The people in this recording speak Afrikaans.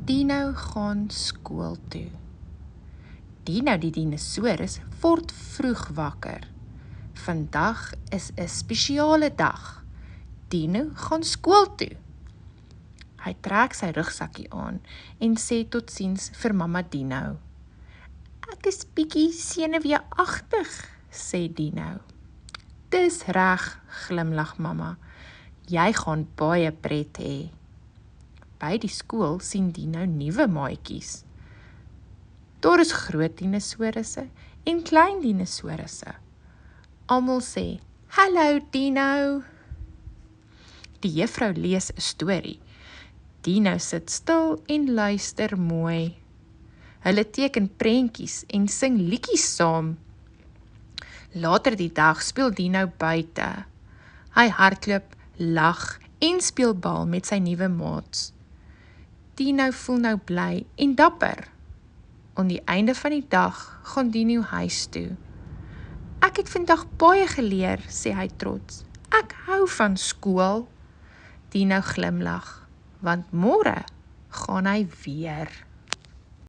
Dino gaan skool toe. Dino die dinosaurus word vroeg wakker. Vandag is 'n spesiale dag. Dino gaan skool toe. Hy trek sy rugsakkie aan en sê totsiens vir mamma Dino. Ek is bietjie senuweeagtig, sê Dino. Dis reg, glimlag mamma. Jy gaan baie pret hê. By die skool sien Dino nuwe maatjies. Daar is groot dinosourusse en klein dinosourusse. Almal sê, "Hallo Dino." Die juffrou lees 'n storie. Dino sit stil en luister mooi. Hulle teken prentjies en sing liedjies saam. Later die dag speel Dino buite. Hy hardloop, lag en speel bal met sy nuwe maats. Dino voel nou bly en dapper. Aan die einde van die dag gaan Dino huis toe. Ek het vandag baie geleer, sê hy trots. Ek hou van skool. Dino glimlag, want môre gaan hy weer.